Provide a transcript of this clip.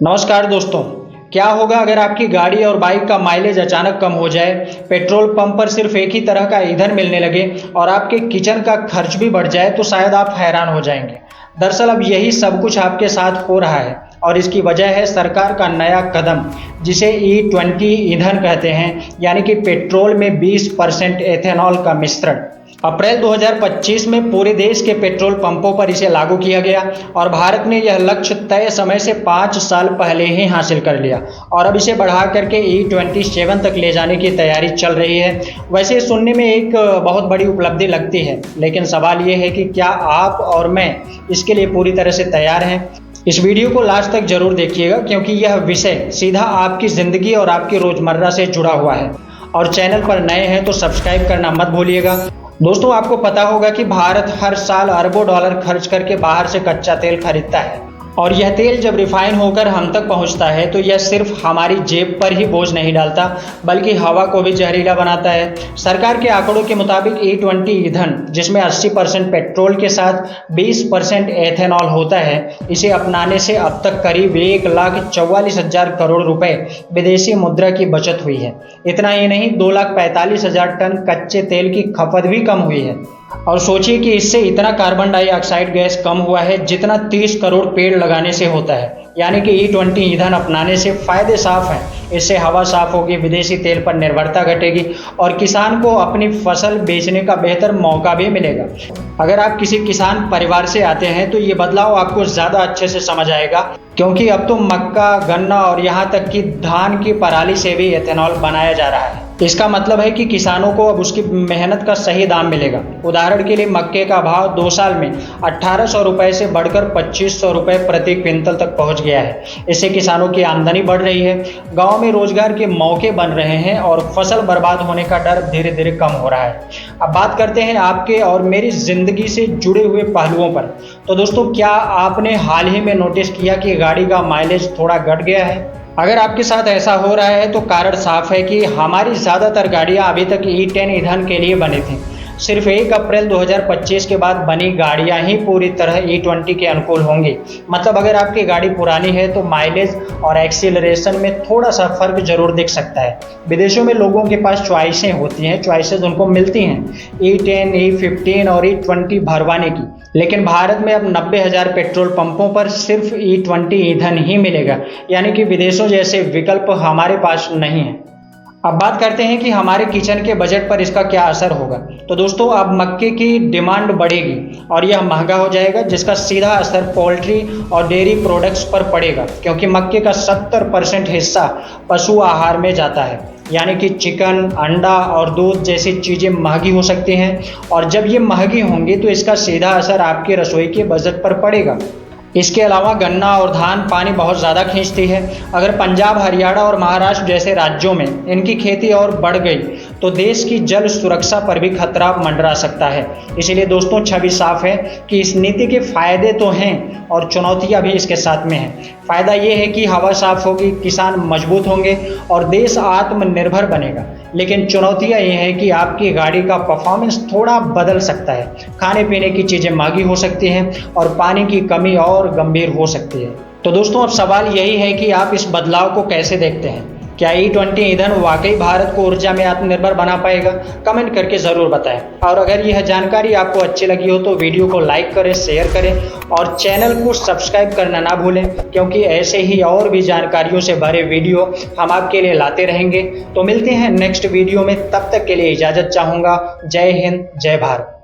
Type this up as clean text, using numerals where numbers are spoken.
नमस्कार दोस्तों। क्या होगा अगर आपकी गाड़ी और बाइक का माइलेज अचानक कम हो जाए, पेट्रोल पंप पर सिर्फ एक ही तरह का ईंधन मिलने लगे और आपके किचन का खर्च भी बढ़ जाए तो शायद आप हैरान हो जाएंगे। दरअसल अब यही सब कुछ आपके साथ हो रहा है और इसकी वजह है सरकार का नया कदम, जिसे E20 ईंधन कहते हैं, यानी कि पेट्रोल में 20% एथेनॉल का मिश्रण। अप्रैल 2025 में पूरे देश के पेट्रोल पंपों पर इसे लागू किया गया और भारत ने यह लक्ष्य तय समय से 5 साल पहले ही हासिल कर लिया और अब इसे बढ़ा करके E27 तक ले जाने की तैयारी चल रही है। वैसे सुनने में एक बहुत बड़ी उपलब्धि लगती है, लेकिन सवाल ये है कि क्या आप और मैं इसके लिए पूरी तरह से तैयार हैं। इस वीडियो को लास्ट तक जरूर देखिएगा, क्योंकि यह विषय सीधा आपकी ज़िंदगी और आपकी रोज़मर्रा से जुड़ा हुआ है। और चैनल पर नए हैं तो सब्सक्राइब करना मत भूलिएगा। दोस्तों, आपको पता होगा कि भारत हर साल अरबों डॉलर खर्च करके बाहर से कच्चा तेल खरीदता है और यह तेल जब रिफाइन होकर हम तक पहुंचता है तो यह सिर्फ हमारी जेब पर ही बोझ नहीं डालता, बल्कि हवा को भी जहरीला बनाता है। सरकार के आंकड़ों के मुताबिक E20 ईंधन, जिसमें 80% पेट्रोल के साथ 20% एथेनॉल होता है, इसे अपनाने से अब तक करीब 1,44,000 करोड़ रुपए विदेशी मुद्रा की बचत हुई है। इतना ही नहीं, 2,45,000 टन कच्चे तेल की खपत भी कम हुई है। और सोचिए कि इससे इतना कार्बन डाइऑक्साइड गैस कम हुआ है जितना 30 करोड़ पेड़ लगाने से होता है। यानी कि E20 ईंधन अपनाने से फायदे साफ हैं। इससे हवा साफ होगी, विदेशी तेल पर निर्भरता घटेगी और किसान को अपनी फसल बेचने का बेहतर मौका भी मिलेगा। अगर आप किसी किसान परिवार से आते हैं तो ये बदलाव आपको ज़्यादा अच्छे से समझ आएगा, क्योंकि अब तो मक्का, गन्ना और यहाँ तक कि धान की पराली से भी एथेनॉल बनाया जा रहा है। इसका मतलब है कि किसानों को अब उसकी मेहनत का सही दाम मिलेगा। उदाहरण के लिए मक्के का भाव 2 साल में 1800 रुपये से बढ़कर 2500 रुपये प्रति क्विंटल तक पहुंच गया है। इससे किसानों की आमदनी बढ़ रही है, गांव में रोजगार के मौके बन रहे हैं और फसल बर्बाद होने का डर धीरे धीरे कम हो रहा है। अब बात करते हैं आपके और मेरी जिंदगी से जुड़े हुए पहलुओं पर। तो दोस्तों, क्या आपने हाल ही में नोटिस किया कि गाड़ी का माइलेज थोड़ा घट गया है? अगर आपके साथ ऐसा हो रहा है तो कारण साफ है कि हमारी ज़्यादातर गाड़ियां अभी तक E10 ईंधन के लिए बनी थीं। सिर्फ 1 अप्रैल 2025 के बाद बनी गाड़ियां ही पूरी तरह E20 के अनुकूल होंगी। मतलब अगर आपकी गाड़ी पुरानी है तो माइलेज और एक्सीलरेशन में थोड़ा सा फर्क जरूर दिख सकता है। विदेशों में लोगों के पास चॉइसें होती हैं, चॉइसेस उनको मिलती हैं E10, E15 और E20 भरवाने की, लेकिन भारत में अब 90,000 पेट्रोल पंपों पर सिर्फ E20 ईंधन ही मिलेगा। यानी कि विदेशों जैसे विकल्प हमारे पास नहीं है। अब बात करते हैं कि हमारे किचन के बजट पर इसका क्या असर होगा। तो दोस्तों, अब मक्के की डिमांड बढ़ेगी और यह महंगा हो जाएगा, जिसका सीधा असर पोल्ट्री और डेयरी प्रोडक्ट्स पर पड़ेगा, क्योंकि मक्के का 70% हिस्सा पशु आहार में जाता है। यानी कि चिकन, अंडा और दूध जैसी चीज़ें महंगी हो सकती हैं और जब ये महंगी होंगी तो इसका सीधा असर आपके रसोई के बजट पर पड़ेगा। इसके अलावा गन्ना और धान पानी बहुत ज़्यादा खींचती है। अगर पंजाब, हरियाणा और महाराष्ट्र जैसे राज्यों में इनकी खेती और बढ़ गई तो देश की जल सुरक्षा पर भी खतरा मंडरा सकता है। इसीलिए दोस्तों, छवि साफ है कि इस नीति के फायदे तो हैं और चुनौतियां भी इसके साथ में हैं। फायदा ये है कि हवा साफ होगी, किसान मजबूत होंगे और देश आत्मनिर्भर बनेगा। लेकिन चुनौतियां ये है कि आपकी गाड़ी का परफॉर्मेंस थोड़ा बदल सकता है, खाने पीने की चीज़ें महंगी हो सकती हैं और पानी की कमी और गंभीर हो सकती है। तो दोस्तों, अब सवाल यही है कि आप इस बदलाव को कैसे देखते हैं। क्या E20 ईंधन वाकई भारत को ऊर्जा में आत्मनिर्भर बना पाएगा? कमेंट करके ज़रूर बताएं। और अगर यह जानकारी आपको अच्छी लगी हो तो वीडियो को लाइक करें, शेयर करें और चैनल को सब्सक्राइब करना ना भूलें, क्योंकि ऐसे ही और भी जानकारियों से भरे वीडियो हम आपके लिए लाते रहेंगे। तो मिलते हैं नेक्स्ट वीडियो में, तब तक के लिए इजाज़त चाहूँगा। जय हिंद, जय भारत।